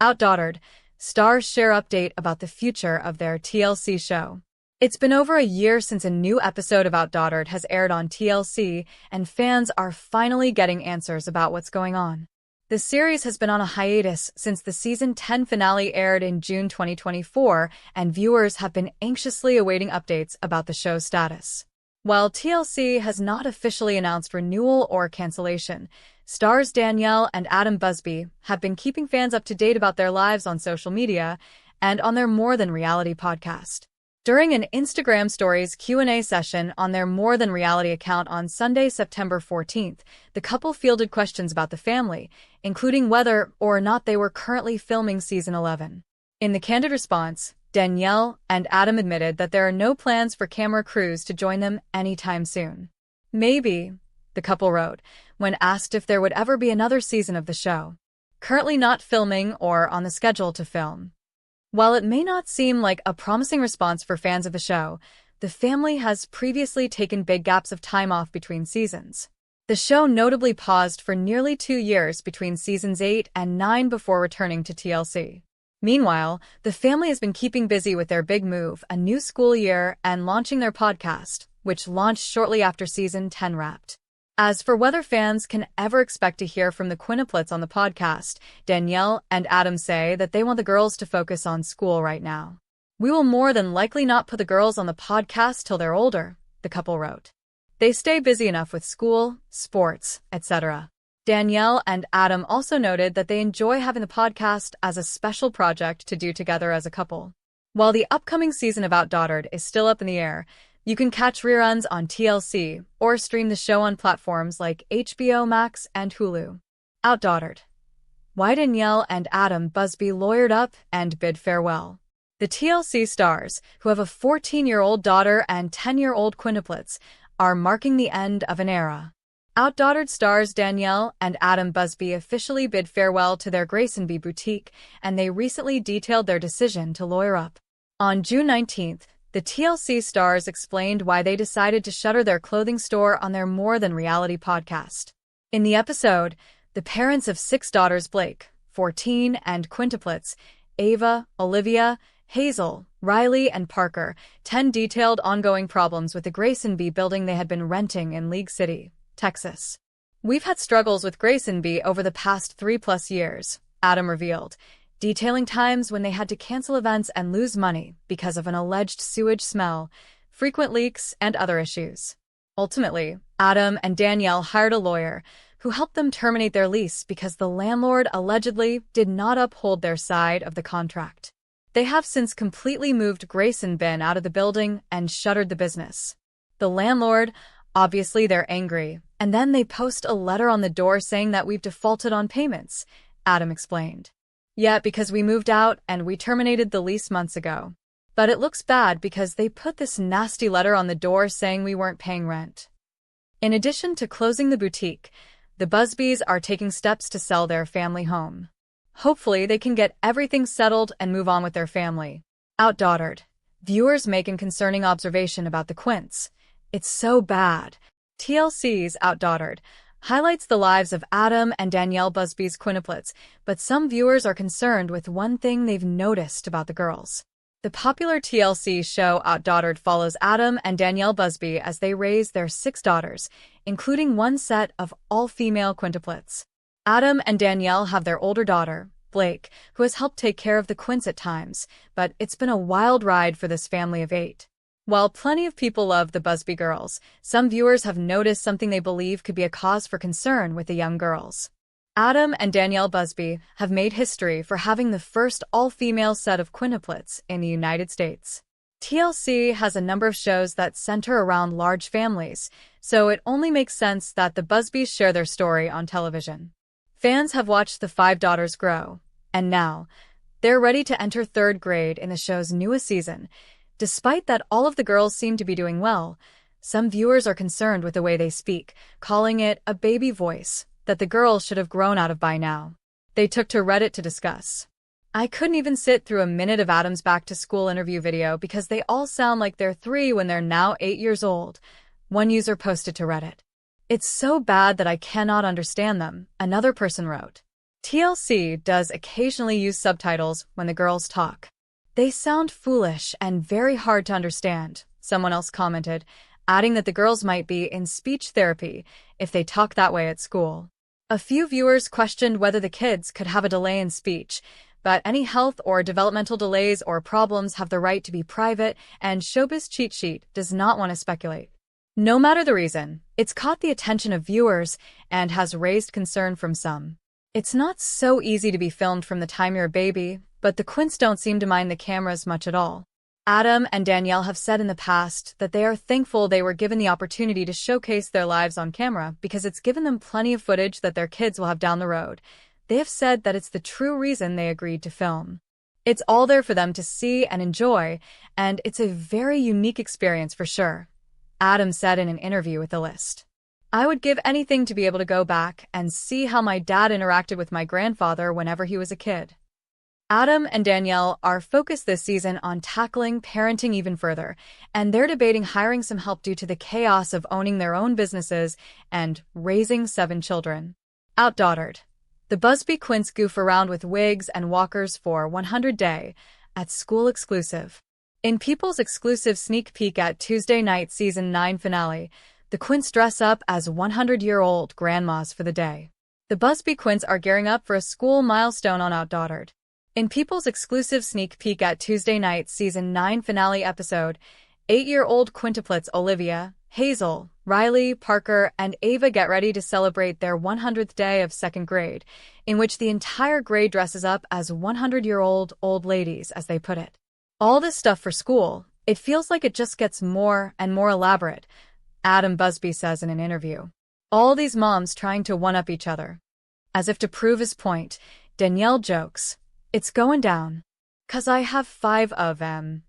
OutDaughtered, stars share update about the future of their TLC show. It's been over a year since a new episode of OutDaughtered has aired on TLC, and fans are finally getting answers about what's going on. The series has been on a hiatus since the season 10 finale aired in June 2024, and viewers have been anxiously awaiting updates about the show's status. While TLC has not officially announced renewal or cancellation, stars Danielle and Adam Busby have been keeping fans up to date about their lives on social media and on their More Than Reality podcast. During an Instagram Stories Q&A session on their More Than Reality account on Sunday, September 14th, the couple fielded questions about the family, including whether or not they were currently filming season 11. In the candid response, Danielle and Adam admitted that there are no plans for camera crews to join them anytime soon. Maybe, the couple wrote, when asked if there would ever be another season of the show. Currently not filming or on the schedule to film. While it may not seem like a promising response for fans of the show, the family has previously taken big gaps of time off between seasons. The show notably paused for nearly 2 years between seasons 8 and 9 before returning to TLC. Meanwhile, the family has been keeping busy with their big move, a new school year, and launching their podcast, which launched shortly after season 10 wrapped. As for whether fans can ever expect to hear from the Quintuplets on the podcast, Danielle and Adam say that they want the girls to focus on school right now. "We will more than likely not put the girls on the podcast till they're older," the couple wrote. "They stay busy enough with school, sports, etc." Danielle and Adam also noted that they enjoy having the podcast as a special project to do together as a couple. While the upcoming season of OutDaughtered is still up in the air, you can catch reruns on TLC or stream the show on platforms like HBO Max and Hulu. OutDaughtered. Why Danielle and Adam Busby lawyered up and bid farewell. The TLC stars, who have a 14-year-old daughter and 10-year-old quintuplets, are marking the end of an era. OutDaughtered stars Danielle and Adam Busby officially bid farewell to their Graysonby boutique, and they recently detailed their decision to lawyer up. On June 19th, the TLC stars explained why they decided to shutter their clothing store on their More Than Reality podcast. In the episode, the parents of 6 daughters, Blake, 14, and quintuplets, Ava, Olivia, Hazel, Riley, and Parker, 10 detailed ongoing problems with the Graysonby building they had been renting in League City, Texas. "We've had struggles with Graysonby over the past 3+ years," Adam revealed, detailing times when they had to cancel events and lose money because of an alleged sewage smell, frequent leaks, and other issues. Ultimately, Adam and Danielle hired a lawyer who helped them terminate their lease because the landlord allegedly did not uphold their side of the contract. They have since completely moved Graysonby out of the building and shuttered the business. The landlord, obviously they're angry, and then they post a letter on the door saying that we've defaulted on payments, Adam explained. "Yeah, because we moved out and we terminated the lease months ago. But it looks bad because they put this nasty letter on the door saying we weren't paying rent." In addition to closing the boutique, the Busbys are taking steps to sell their family home. Hopefully they can get everything settled and move on with their family. OutDaughtered. Viewers make a concerning observation about the Quints. "It's so bad." TLC's OutDaughtered highlights the lives of Adam and Danielle Busby's quintuplets, but some viewers are concerned with one thing they've noticed about the girls. The popular TLC show OutDaughtered follows Adam and Danielle Busby as they raise their 6 daughters, including one set of all-female quintuplets. Adam and Danielle have their older daughter, Blake, who has helped take care of the Quints at times, but it's been a wild ride for this family of 8. While plenty of people love the Busby girls, some viewers have noticed something they believe could be a cause for concern with the young girls. Adam and Danielle Busby have made history for having the first all-female set of quintuplets in the United States. TLC has a number of shows that center around large families, so it only makes sense that the Busbys share their story on television. Fans have watched the 5 daughters grow, and now, they're ready to enter 3rd grade in the show's newest season. Despite that all of the girls seem to be doing well, some viewers are concerned with the way they speak, calling it a baby voice that the girls should have grown out of by now. They took to Reddit to discuss. "I couldn't even sit through a minute of Adam's back-to-school interview video because they all sound like they're 3 when they're now 8 years old," one user posted to Reddit. "It's so bad that I cannot understand them," another person wrote. TLC does occasionally use subtitles when the girls talk. They sound foolish and very hard to understand, someone else commented, adding that the girls might be in speech therapy if they talk that way at school. A few viewers questioned whether the kids could have a delay in speech, but any health or developmental delays or problems have the right to be private, and Showbiz Cheat Sheet does not want to speculate. No matter the reason, it's caught the attention of viewers and has raised concern from some. It's not so easy to be filmed from the time you're a baby, but the Quints don't seem to mind the cameras much at all. Adam and Danielle have said in the past that they are thankful they were given the opportunity to showcase their lives on camera because it's given them plenty of footage that their kids will have down the road. They have said that it's the true reason they agreed to film. It's all there for them to see and enjoy, and it's a very unique experience for sure, Adam said in an interview with The List. I would give anything to be able to go back and see how my dad interacted with my grandfather whenever he was a kid. Adam and Danielle are focused this season on tackling parenting even further, and they're debating hiring some help due to the chaos of owning their own businesses and raising 7 children. OutDaughtered. The Busby Quints goof around with wigs and walkers for 100 Day at school exclusive. In People's exclusive sneak peek at Tuesday night season 9 finale, the Quints dress up as 100-year-old grandmas for the day. The Busby Quints are gearing up for a school milestone on OutDaughtered. In People's exclusive sneak peek at Tuesday night season 9 finale episode, 8-year-old Quintuplets Olivia, Hazel, Riley, Parker, and Ava get ready to celebrate their 100th day of 2nd grade, in which the entire grade dresses up as 100-year-old old ladies, as they put it. All this stuff for school, it feels like it just gets more and more elaborate, Adam Busby says in an interview. All these moms trying to one-up each other. As if to prove his point, Danielle jokes, "It's going down. 'Cause I have 5 of them."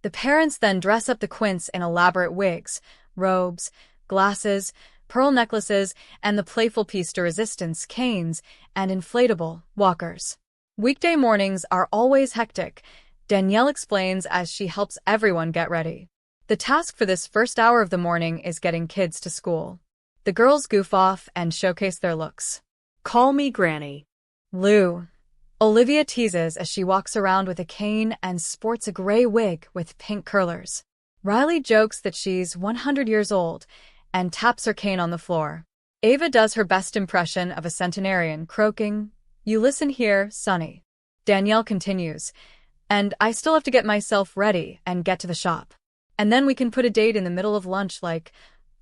The parents then dress up the Quints in elaborate wigs, robes, glasses, pearl necklaces, and the playful piece de resistance canes and inflatable walkers. Weekday mornings are always hectic, Danielle explains as she helps everyone get ready. The task for this first hour of the morning is getting kids to school. The girls goof off and showcase their looks. "Call me Granny, Lou," Olivia teases as she walks around with a cane and sports a gray wig with pink curlers. Riley jokes that she's 100 years old and taps her cane on the floor. Ava does her best impression of a centenarian, croaking, "You listen here, Sonny." Danielle continues, "And I still have to get myself ready and get to the shop. And then we can put a date in the middle of lunch like,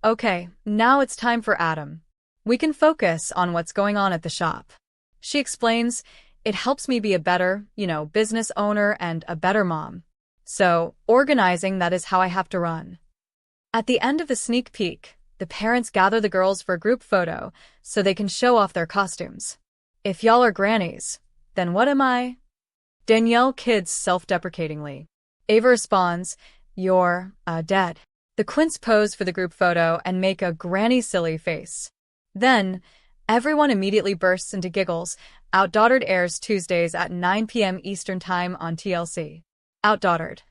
okay, now it's time for Adam. We can focus on what's going on at the shop." She explains, "It helps me be a better, business owner and a better mom. So, organizing, that is how I have to run." At the end of the sneak peek, the parents gather the girls for a group photo so they can show off their costumes. "If y'all are grannies, then what am I?" Danielle kids self-deprecatingly. Ava responds, "You're, dead." The Quints pose for the group photo and make a granny silly face. Then, everyone immediately bursts into giggles. OutDaughtered airs Tuesdays at 9 p.m. Eastern Time on TLC. OutDaughtered.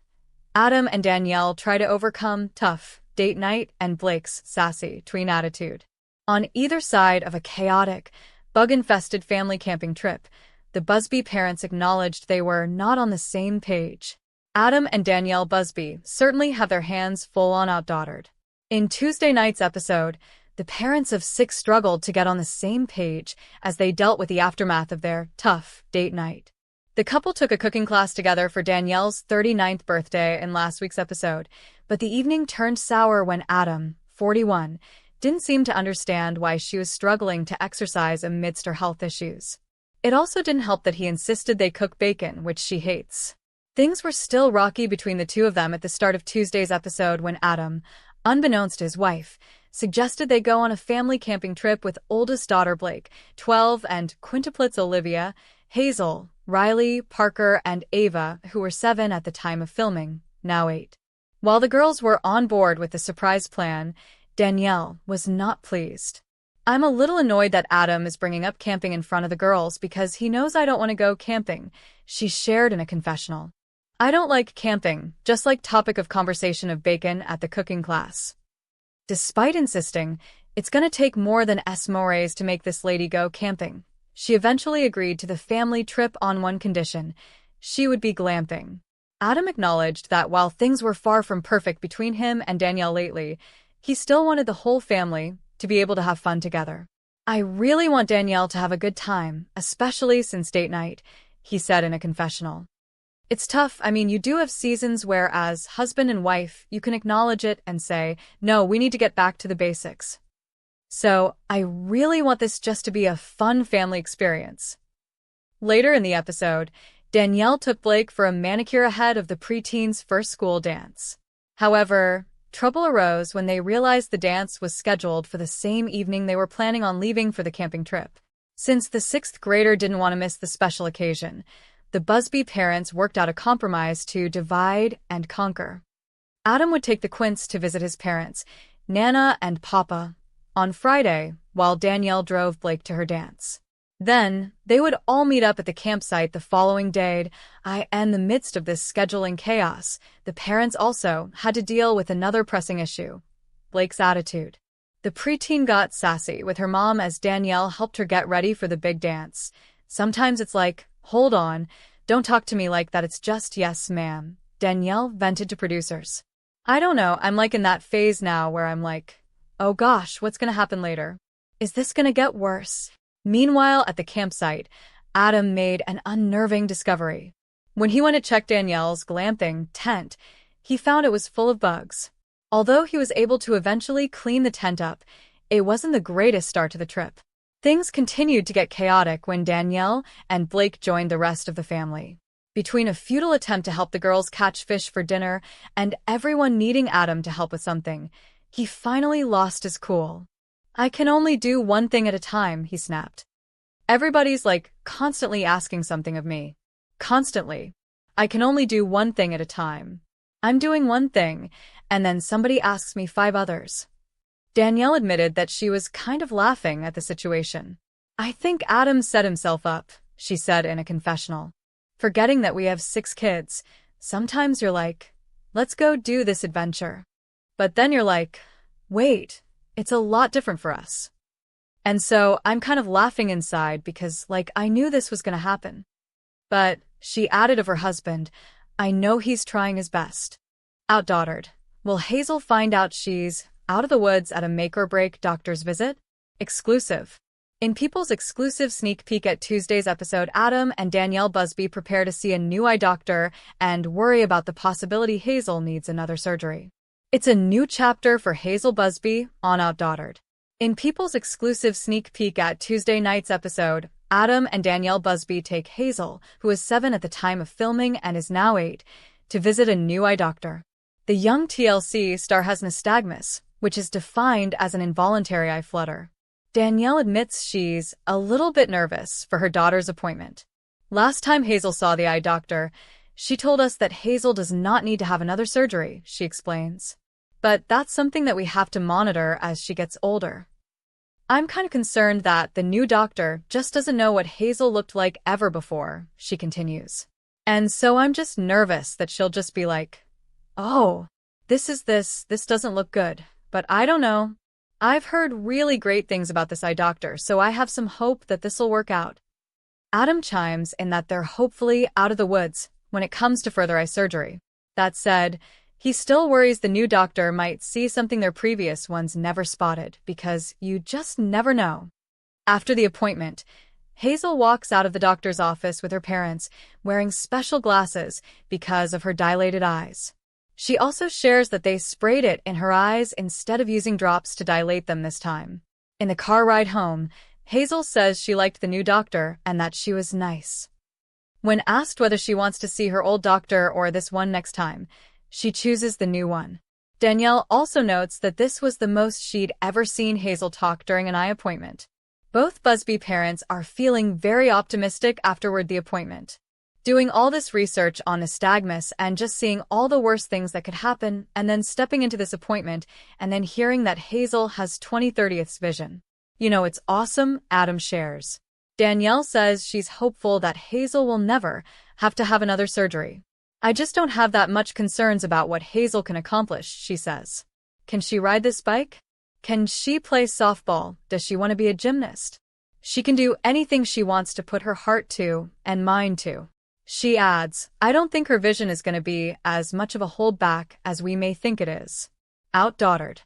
Adam and Danielle try to overcome tough date night and Blake's sassy tween attitude. On either side of a chaotic, bug-infested family camping trip, the Busby parents acknowledged they were not on the same page. Adam and Danielle Busby certainly have their hands full on OutDaughtered. In Tuesday night's episode, the parents of 6 struggled to get on the same page as they dealt with the aftermath of their tough date night. The couple took a cooking class together for Danielle's 39th birthday in last week's episode, but the evening turned sour when Adam, 41, didn't seem to understand why she was struggling to exercise amidst her health issues. It also didn't help that he insisted they cook bacon, which she hates. Things were still rocky between the two of them at the start of Tuesday's episode when Adam, unbeknownst to his wife, suggested they go on a family camping trip with oldest daughter Blake, 12, and quintuplets Olivia, Hazel, Riley, Parker, and Ava, who were 7 at the time of filming, now 8. While the girls were on board with the surprise plan, Danielle was not pleased. "I'm a little annoyed that Adam is bringing up camping in front of the girls because he knows I don't want to go camping," she shared in a confessional. "I don't like camping, just like topic of conversation of bacon at the cooking class." Despite insisting, "It's gonna take more than S mores to make this lady go camping," She eventually agreed to the family trip on one condition: she would be glamping. Adam acknowledged that while things were far from perfect between him and Danielle lately, he still wanted the whole family to be able to have fun together. "I really want Danielle to have a good time, especially since date night," he said in a confessional. "It's tough. I mean, you do have seasons where, as husband and wife, you can acknowledge it and say, no, we need to get back to the basics. So, I really want this just to be a fun family experience." Later in the episode, Danielle took Blake for a manicure ahead of the preteens' first school dance. However, trouble arose when they realized the dance was scheduled for the same evening they were planning on leaving for the camping trip. Since the sixth grader didn't want to miss the special occasion, the Busby parents worked out a compromise to divide and conquer. Adam would take the Quints to visit his parents, Nana and Papa, on Friday, while Danielle drove Blake to her dance. Then, they would all meet up at the campsite the following day. In the midst of this scheduling chaos, the parents also had to deal with another pressing issue: Blake's attitude. The preteen got sassy with her mom as Danielle helped her get ready for the big dance. "Sometimes it's like, hold on, don't talk to me like that, it's just yes, ma'am," Danielle vented to producers. "I don't know, I'm like in that phase now where I'm like, oh gosh, what's gonna happen later? Is this gonna get worse?" Meanwhile, at the campsite, Adam made an unnerving discovery. When he went to check Danielle's glamping tent, he found it was full of bugs. Although he was able to eventually clean the tent up, it wasn't the greatest start to the trip. Things continued to get chaotic when Danielle and Blake joined the rest of the family. Between a futile attempt to help the girls catch fish for dinner and everyone needing Adam to help with something, he finally lost his cool. "I can only do one thing at a time," he snapped. "Everybody's like constantly asking something of me. Constantly. I can only do one thing at a time. I'm doing one thing, and then somebody asks me 5 others." Danielle admitted that she was kind of laughing at the situation. "I think Adam set himself up," she said in a confessional. "Forgetting that we have 6 kids, sometimes you're like, let's go do this adventure. But then you're like, wait, it's a lot different for us. And so I'm kind of laughing inside because, like, I knew this was going to happen." But, she added of her husband, "I know he's trying his best." OutDaughtered. Will Hazel find out she's out of the woods at a make-or-break doctor's visit? Exclusive. In People's exclusive sneak peek at Tuesday's episode, Adam and Danielle Busby prepare to see a new eye doctor and worry about the possibility Hazel needs another surgery. It's a new chapter for Hazel Busby on OutDaughtered. In People's exclusive sneak peek at Tuesday night's episode, Adam and Danielle Busby take Hazel, who was 7 at the time of filming and is now 8, to visit a new eye doctor. The young TLC star has nystagmus, which is defined as an involuntary eye flutter. Danielle admits she's a little bit nervous for her daughter's appointment. "Last time Hazel saw the eye doctor, she told us that Hazel does not need to have another surgery," she explains. "But that's something that we have to monitor as she gets older. I'm kind of concerned that the new doctor just doesn't know what Hazel looked like ever before," she continues. "And so I'm just nervous that she'll just be like, oh, this doesn't look good, but I don't know. I've heard really great things about this eye doctor, so I have some hope that this'll work out." Adam chimes in that they're hopefully out of the woods when it comes to further eye surgery. That said, he still worries the new doctor might see something their previous ones never spotted, because you just never know. After the appointment, Hazel walks out of the doctor's office with her parents, wearing special glasses because of her dilated eyes. She also shares that they sprayed it in her eyes instead of using drops to dilate them this time. In the car ride home, Hazel says she liked the new doctor and that she was nice. When asked whether she wants to see her old doctor or this one next time, she chooses the new one. Danielle also notes that this was the most she'd ever seen Hazel talk during an eye appointment. Both Busby parents are feeling very optimistic afterward the appointment. Doing all this research on nystagmus and just seeing all the worst things that could happen, and then stepping into this appointment and then hearing that Hazel has 20/30ths vision. "You know, it's awesome," Adam shares. Danielle says she's hopeful that Hazel will never have to have another surgery. "I just don't have that much concerns about what Hazel can accomplish," she says. "Can she ride this bike? Can she play softball? Does she want to be a gymnast? She can do anything she wants to put her heart to and mind to. She adds, I don't think her vision is going to be as much of a holdback as we may think it is. OutDaughtered.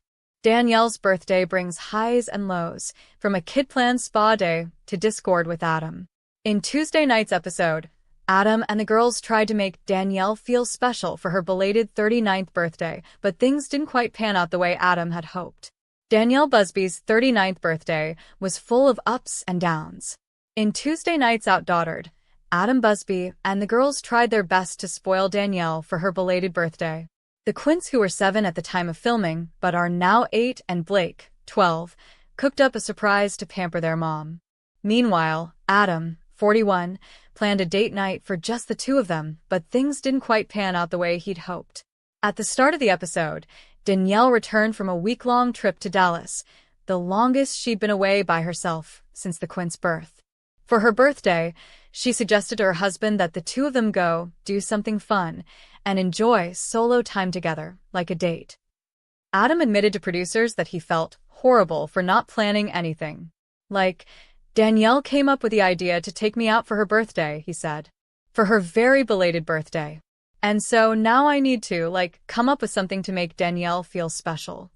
Danielle's birthday brings highs and lows, from a kid-planned spa day to discord with Adam. In Tuesday night's episode, Adam and the girls tried to make Danielle feel special for her belated 39th birthday, but things didn't quite pan out the way Adam had hoped. Danielle Busby's 39th birthday was full of ups and downs. In Tuesday night's OutDaughtered, Adam Busby and the girls tried their best to spoil Danielle for her belated birthday. The Quints, who were 7 at the time of filming but are now 8, and Blake, 12, cooked up a surprise to pamper their mom. Meanwhile, Adam, 41, planned a date night for just the two of them, but things didn't quite pan out the way he'd hoped. At the start of the episode, Danielle returned from a week-long trip to Dallas, the longest she'd been away by herself since the Quints' birth. For her birthday, she suggested to her husband that the two of them go do something fun and enjoy solo time together, like a date. Adam admitted to producers that he felt horrible for not planning anything. Like, Danielle came up with the idea to take me out for her birthday, he said. For her very belated birthday. And so now I need to, come up with something to make Danielle feel special.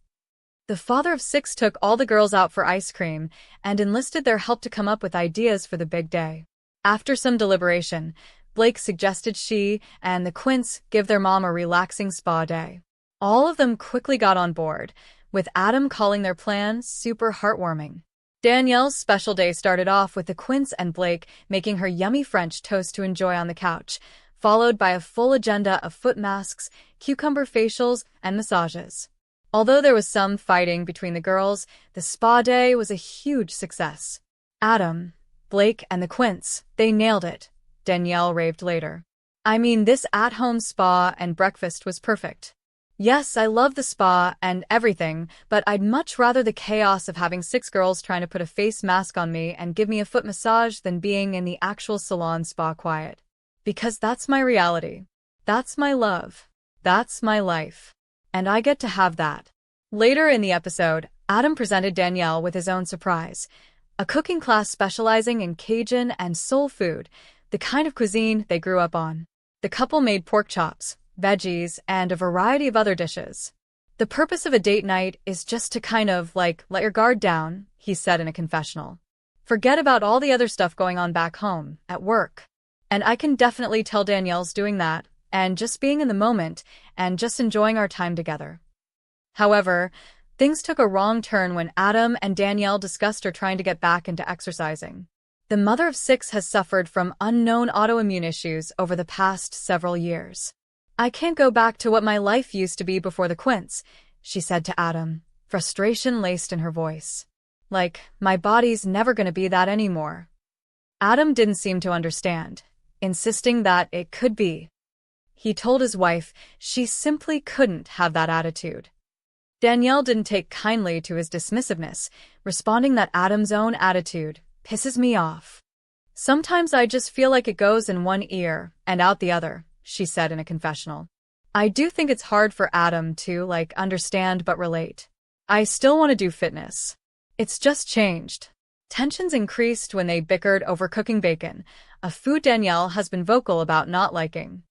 The father of 6 took all the girls out for ice cream and enlisted their help to come up with ideas for the big day. After some deliberation, Blake suggested she and the Quints give their mom a relaxing spa day. All of them quickly got on board, with Adam calling their plan super heartwarming. Danielle's special day started off with the Quints and Blake making her yummy French toast to enjoy on the couch, followed by a full agenda of foot masks, cucumber facials, and massages. Although there was some fighting between the girls, the spa day was a huge success. Adam, Blake, and the Quints, they nailed it, Danielle raved later. I mean, this at-home spa and breakfast was perfect. Yes, I love the spa and everything, but I'd much rather the chaos of having 6 girls trying to put a face mask on me and give me a foot massage than being in the actual salon spa quiet. Because that's my reality. That's my love. That's my life. And I get to have that. Later in the episode, Adam presented Danielle with his own surprise, a cooking class specializing in Cajun and soul food, the kind of cuisine they grew up on. The couple made pork chops, veggies, and a variety of other dishes. The purpose of a date night is just to kind of, let your guard down, he said in a confessional. Forget about all the other stuff going on back home, at work. And I can definitely tell Danielle's doing that, and just being in the moment, and just enjoying our time together. However, things took a wrong turn when Adam and Danielle discussed her trying to get back into exercising. The mother of 6 has suffered from unknown autoimmune issues over the past several years. I can't go back to what my life used to be before the Quints, she said to Adam, frustration laced in her voice. My body's never going to be that anymore. Adam didn't seem to understand, insisting that it could be. He told his wife she simply couldn't have that attitude. Danielle didn't take kindly to his dismissiveness, responding that Adam's own attitude pisses me off. Sometimes I just feel like it goes in one ear and out the other, she said in a confessional. I do think it's hard for Adam to, understand but relate. I still want to do fitness. It's just changed. Tensions increased when they bickered over cooking bacon, a food Danielle has been vocal about not liking.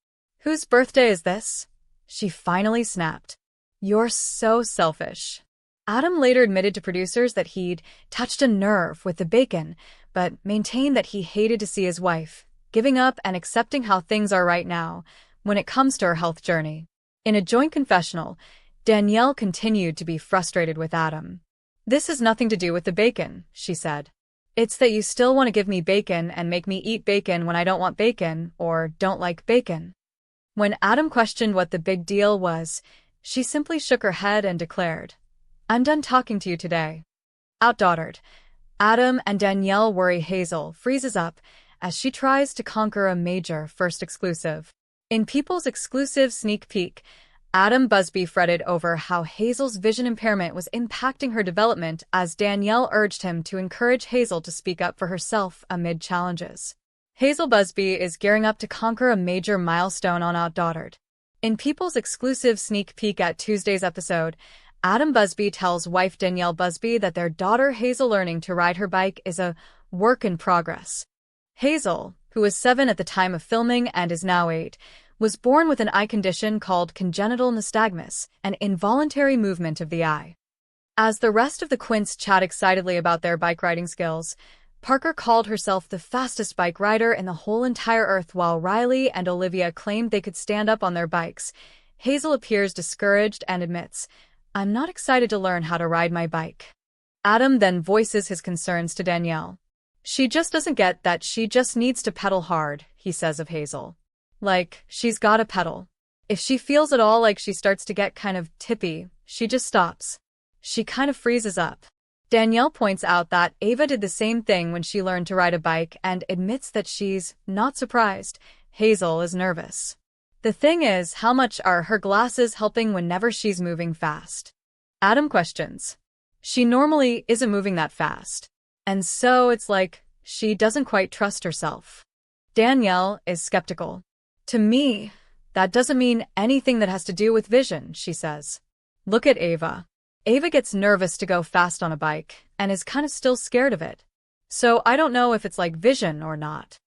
Whose birthday is this? She finally snapped. You're so selfish. Adam later admitted to producers that he'd touched a nerve with the bacon, but maintained that he hated to see his wife giving up and accepting how things are right now when it comes to her health journey. In a joint confessional, Danielle continued to be frustrated with Adam. This has nothing to do with the bacon, she said. It's that you still want to give me bacon and make me eat bacon when I don't want bacon or don't like bacon. When Adam questioned what the big deal was, she simply shook her head and declared, I'm done talking to you today. OutDaughtered. Adam and Danielle worry Hazel freezes up as she tries to conquer a major first exclusive. In People's exclusive sneak peek, Adam Busby fretted over how Hazel's vision impairment was impacting her development as Danielle urged him to encourage Hazel to speak up for herself amid challenges. Hazel Busby is gearing up to conquer a major milestone on OutDaughtered. In People's exclusive sneak peek at Tuesday's episode, Adam Busby tells wife Danielle Busby that their daughter Hazel learning to ride her bike is a work in progress. Hazel, who was 7 at the time of filming and is now 8, was born with an eye condition called congenital nystagmus, an involuntary movement of the eye. As the rest of the Quints chat excitedly about their bike riding skills, Parker called herself the fastest bike rider in the whole entire earth, while Riley and Olivia claimed they could stand up on their bikes. Hazel appears discouraged and admits, "I'm not excited to learn how to ride my bike." Adam then voices his concerns to Danielle. "She just doesn't get that she just needs to pedal hard," he says of Hazel. "Like, she's gotta pedal. If she feels at all like she starts to get kind of tippy, she just stops. She kind of freezes up." Danielle points out that Ava did the same thing when she learned to ride a bike and admits that she's not surprised Hazel is nervous. The thing is, how much are her glasses helping whenever she's moving fast? Adam questions. She normally isn't moving that fast. And so it's like she doesn't quite trust herself. Danielle is skeptical. "To me, that doesn't mean anything that has to do with vision," she says. "Look at Ava. Ava gets nervous to go fast on a bike and is kind of still scared of it. So I don't know if it's like vision or not."